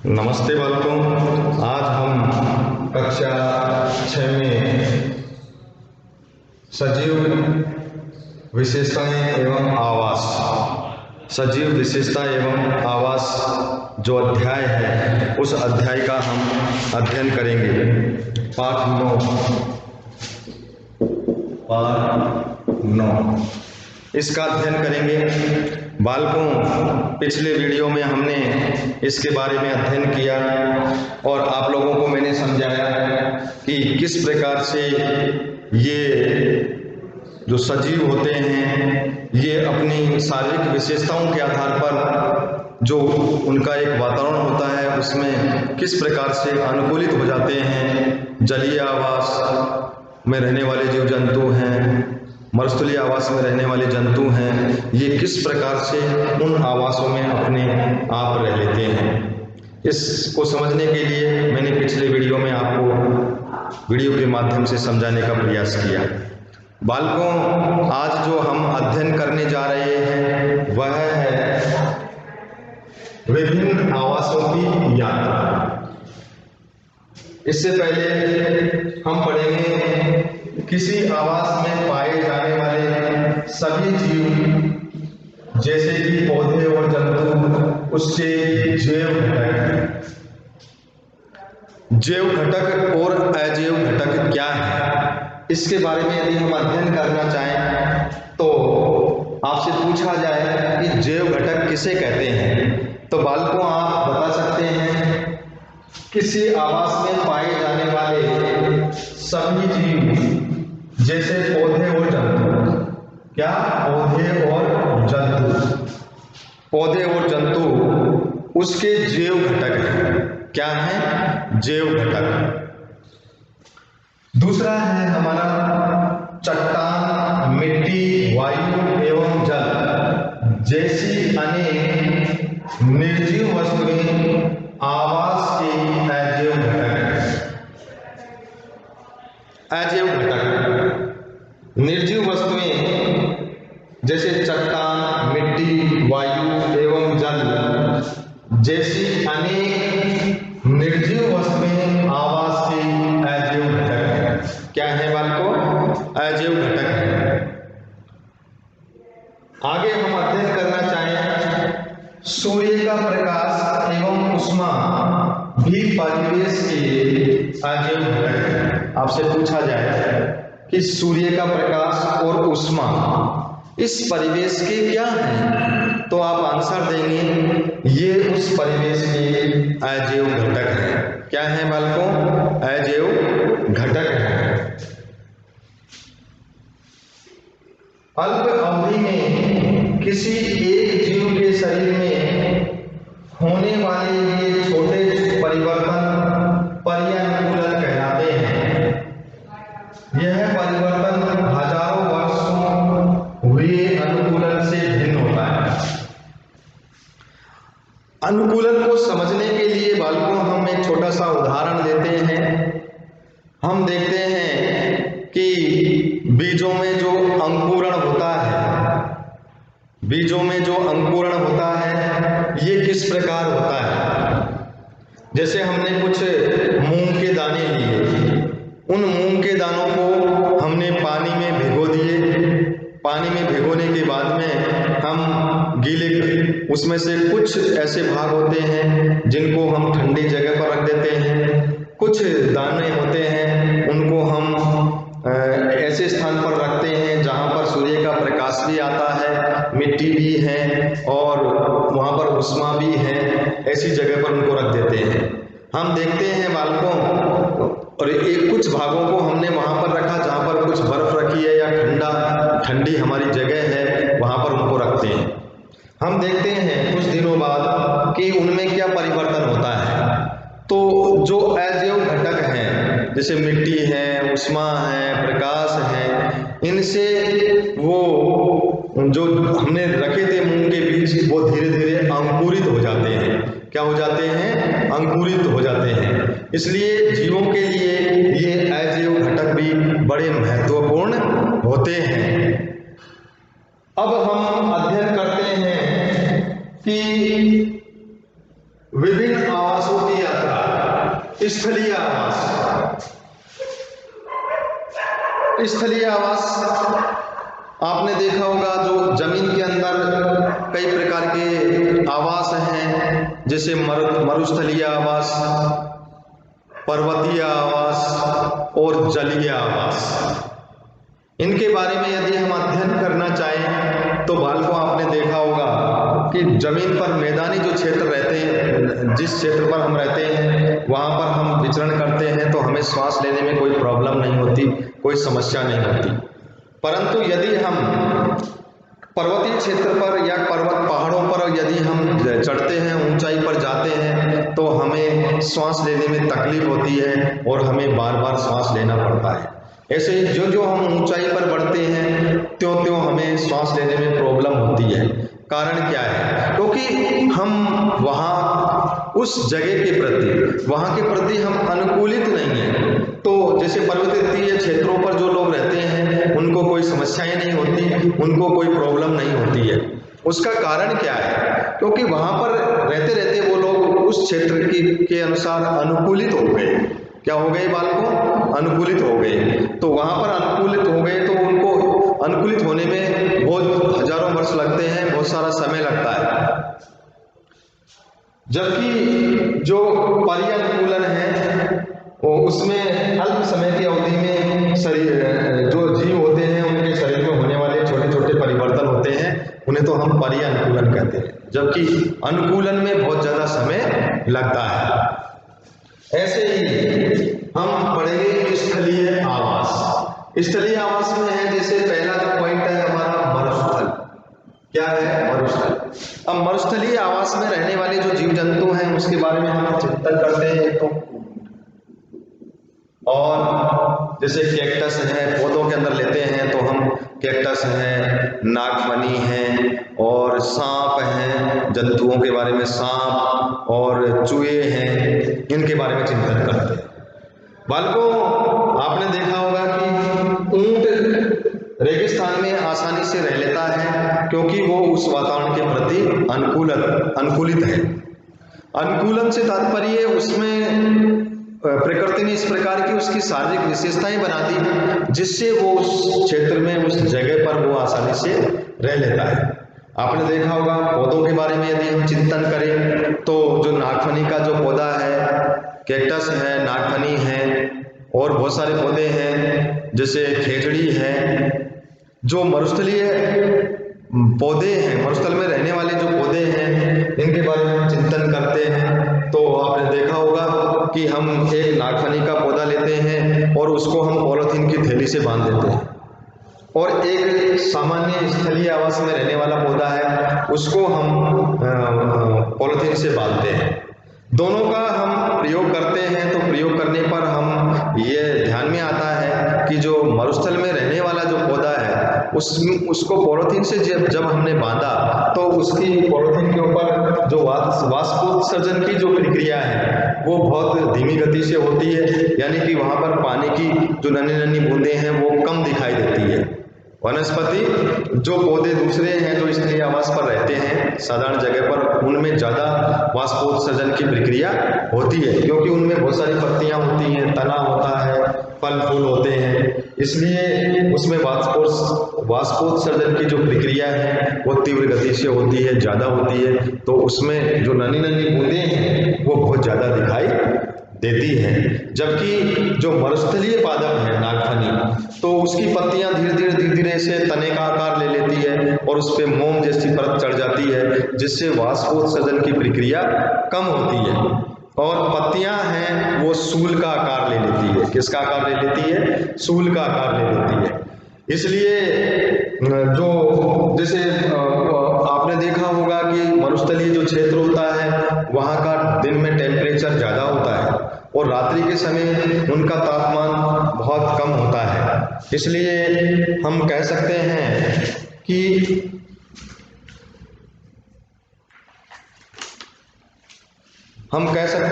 नमस्ते बालकों, आज हम कक्षा 6 में सजीव विशेषताएं एवं आवास, सजीव विशेषता एवं आवास जो अध्याय है उस अध्याय का हम अध्ययन करेंगे। पाठ 9 इसका अध्ययन करेंगे। बालकों, पिछले वीडियो में हमने इसके बारे में अध्ययन किया और आप लोगों को मैंने समझाया कि किस प्रकार से ये जो सजीव होते हैं ये अपनी शारीरिक विशेषताओं के आधार पर जो उनका एक वातावरण होता है उसमें किस प्रकार से अनुकूलित हो जाते हैं। जलीय आवास में रहने वाले जीव जंतु हैं, मरुस्थलीय आवास में रहने वाले जंतु हैं, ये किस प्रकार से उन आवासों में अपने आप रह लेते हैं। इसको समझने के लिए मैंने पिछले वीडियो में आपको वीडियो के माध्यम से समझाने का प्रयास किया। बालकों, आज जो हम अध्ययन करने जा रहे हैं वह है विभिन्न आवासों की यात्रा। इससे पहले हम पढ़ेंगे किसी आवास में पाए जाने वाले सभी जीव जैसे कि पौधे और जंतु, उसके जैव घटक और अजैव घटक क्या है, इसके बारे में यदि हम अध्ययन करना चाहें तो आपसे पूछा जाए कि जैव घटक किसे कहते हैं, तो बालकों आप बता सकते हैं किसी आवास में पाए जाने वाले सभी जीव जैसे पौधे और जंतु। क्या? पौधे और जंतु उसके जैव घटक हैं। क्या है? जैव घटक। दूसरा है हमारा चट्टान, मिट्टी, वायु एवं जल जैसी अनेक निर्जीव वस्तुएं आवास के अजैव घटक हैं। अजैव घटक निर्जीव वस्तुएं जैसे चट्टान, मिट्टी, वायु एवं जल जैसी अनेक निर्जीव वस्तुएं आवास के अजैव घटक हैं। क्या है बालकों? अजैव घटक है। आगे हम अध्ययन करना चाहें सूर्य का प्रकाश एवं उष्मा भी परिवेश के अजैव घटक है। आपसे पूछा जाए कि सूर्य का प्रकाश और उष्मा इस परिवेश के क्या हैं, तो आप आंसर देंगे ये उस परिवेश के अजैव घटक हैं। क्या है बालकों? अजैव घटक हैं। अल्प अवधि में किसी एक जीव के शरीर में होने वाले ये छोटे परिवर्तन पर्यानुकूलन कहलाते हैं। यह परिवर्तन हजारों वर्षों हुए अनुकूलन से भिन्न होता है। अनुकूलन को समझने के लिए बालकों हम एक छोटा सा उदाहरण लेते हैं। हम देखते हैं कि बीजों में जो अंकुरण होता है ये किस प्रकार होता है। जैसे हमने कुछ मूंग के दाने लिए, उन मूंग के दानों को हमने पानी में भिगो दिए। पानी में भिगोने के बाद में हम गीले, उसमें से कुछ ऐसे भाग होते हैं जिनको हम ठंडी जगह पर रख देते हैं। कुछ दाने होते हैं उनको हम ऐसे स्थान पर रखते हैं जहां पर सूर्य का प्रकाश भी आता है, मिट्टी भी है और वहां पर उष्मा भी है। ऐसी जगह पर उनको रख देते हैं। हम देखते हैं बालकों, और एक कुछ भागों को हमने वहां पर रखा जहां पर कुछ बर्फ रखी है या ठंडी हमारी जगह है, वहां पर उनको रखते हैं। हम देखते हैं कुछ दिनों बाद कि उनमें क्या परिवर्तन होता है। तो जो अजैव घटक हैं जैसे मिट्टी है, उष्मा है, प्रकाश है, इनसे वो जो हमने रखे थे मूंग के बीज वो धीरे धीरे अंकुरित हो जाते हैं। क्या हो जाते हैं? अंकुरित हो जाते हैं। इसलिए जीवों के लिए ये अजैव घटक भी बड़े महत्वपूर्ण होते हैं। अब हम अध्ययन करते हैं कि विभिन्न आवासों की यात्रा। स्थलीय आवास। स्थलीय आवास आपने देखा होगा, जो जमीन के अंदर कई प्रकार के आवास हैं, जैसे मरुस्थलीय आवास, पर्वतीय आवास और जलीय आवास। इनके बारे में यदि हम अध्ययन करना चाहें तो बालकों, आपने देखा होगा कि जमीन पर मैदानी जो क्षेत्र रहते हैं, जिस क्षेत्र पर हम रहते हैं वहां पर हम विचरण करते हैं तो हमें श्वास लेने में कोई प्रॉब्लम नहीं होती, कोई समस्या नहीं होती। परंतु यदि हम पर्वतीय क्षेत्र पर या पर्वत पहाड़ों पर यदि हम चढ़ते हैं, ऊंचाई पर जाते हैं, तो हमें श्वास लेने में तकलीफ होती है और हमें बार बार श्वास लेना पड़ता है। ऐसे ही जो जो हम ऊंचाई पर बढ़ते हैं त्यों त्यों हमें श्वास लेने में प्रॉब्लम होती है। कारण क्या है? क्योंकि हम वहाँ उस जगह के प्रति, वहाँ के प्रति हम अनुकूलित नहीं हैं। तो जैसे पर्वतीय क्षेत्रों पर जो लोग रहते हैं उनको कोई समस्याएं नहीं होती, उनको कोई प्रॉब्लम नहीं होती है। उसका कारण क्या है? क्योंकि वहाँ पर रहते रहते वो लोग उस क्षेत्र के अनुसार अनुकूलित हो गए। क्या हो गए बालकों? अनुकूलित हो गए। तो वहां पर अनुकूलित हो गए तो उनको अनुकूलित होने में बहुत हजारों वर्ष लगते हैं, बहुत सारा समय लगता है। जबकि जो पर्यानुकूलन है वो उसमें अल्प समय की अवधि में शरीर, जो जीव होते हैं उनके शरीर में होने वाले छोटे छोटे परिवर्तन होते हैं, उन्हें तो हम पर्यानुकूलन कहते हैं। जबकि अनुकूलन में बहुत ज्यादा समय लगता है। ऐसे ही हम पढ़ेंगे स्थलीय आवास। स्थलीय आवास में है, जैसे पहला जो पॉइंट है हमारा मरुस्थल। क्या है? मरुस्थल। अब मरुस्थलीय आवास में रहने वाले जो जीव जंतु हैं उसके बारे में हम चिंतन करते हैं। तो और जैसे कैक्टस है, पौधों के अंदर लेते हैं तो हम कैक्टस हैं, नागफनी हैं और सांप हैं, जंतुओं के बारे में सांप और चूहे हैं, इनके बारे में चिंतन करते हैं। बालकों, आपने देखा होगा कि ऊंट रेगिस्तान में आसानी से रह लेता है क्योंकि वो उस वातावरण के प्रति अनुकूलित है। अनुकूलन से तात्पर्य उसमें प्रकृति ने इस प्रकार की उसकी शारीरिक विशेषताएं बना दी जिससे वो उस क्षेत्र में, उस जगह पर वो आसानी से रह लेता है। आपने देखा होगा पौधों के बारे में यदि हम चिंतन करें तो जो नागफनी का जो पौधा है, कैक्टस है, नागफनी है और बहुत सारे पौधे हैं जैसे खेजड़ी है, जो मरुस्थलीय पौधे हैं, मरुस्थल में रहने वाले जो पौधे हैं, इनके बारे में चिंतन करते हैं। तो आपने देखा होगा कि हम एक नागफनी का पौधा लेते हैं और उसको हम पॉलीथीन की थैली से बांध देते हैं, और एक सामान्य स्थलीय आवास में रहने वाला पौधा है उसको हम पॉलीथीन से बांधते हैं। दोनों का हम प्रयोग करते हैं तो प्रयोग करने पर हम ये ध्यान में आता है कि जो मरुस्थल में रहने वाला जो पौधा है उसको पॉलीथीन से जब हमने बांधा तो उसकी पॉलीथीन के ऊपर जो वाष्पोत्सर्जन की जो प्रक्रिया है वो बहुत धीमी गति से होती है, यानी कि वहां पर पानी की जो नन्ही नन्ही बूंदें हैं वो कम दिखाई देती है। वनस्पति जो पौधे दूसरे हैं जो स्थलीय आवास पर रहते हैं साधारण जगह पर, उनमें ज्यादा वाष्पोत्सर्जन की प्रक्रिया होती है क्योंकि उनमें बहुत सारी पत्तियां होती हैं, तना होता है, फल फूल होते हैं, इसलिए उसमें वाष्पोत्सर्जन की जो प्रक्रिया है वो तीव्र गति से होती है, ज्यादा होती है। तो उसमें जो नन्ही नन्ही बूंदें हैं वो बहुत ज्यादा दिखाई देती है। जबकि जो मरुस्थलीय पादप है नागफनी, तो उसकी पत्तियां धीरे धीरे से तने का आकार ले लेती है और उस पे मोम जैसी परत चढ़ जाती है जिससे वाष्पोत्सर्जन की प्रक्रिया कम होती है, और पत्तियां हैं वो सूल का आकार ले लेती है। किसका आकार ले लेती है? सूल का आकार ले लेती है। इसलिए जो जैसे आपने देखा होगा कि मरुस्थलीय जो क्षेत्र होता है वहां का दिन में टेम्परेचर ज्यादा होता है और रात्रि के समय उनका तापमान बहुत कम होता है। इसलिए हम कह सकते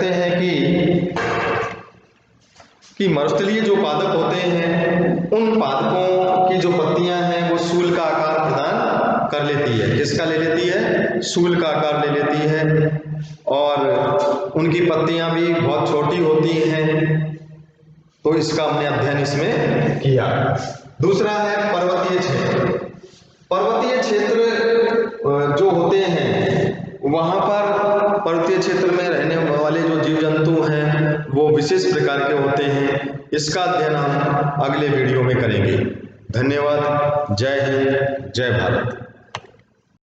हैं कि मरुस्थलीय जो पादप होते हैं उन पादपों की जो पत्तियां हैं वो सूल का आकार प्रदान कर लेती है। किसका ले लेती है? सूल का आकार ले लेती है, और उनकी पत्तियां भी बहुत छोटी होती हैं। तो इसका हमने अध्ययन इसमें किया। दूसरा है पर्वतीय क्षेत्र। पर्वतीय क्षेत्र जो होते हैं, वहां पर पर्वतीय क्षेत्र में रहने वाले जो जीव जंतु हैं वो विशेष प्रकार के होते हैं। इसका अध्ययन हम अगले वीडियो में करेंगे। धन्यवाद। जय हिंद, जय भारत।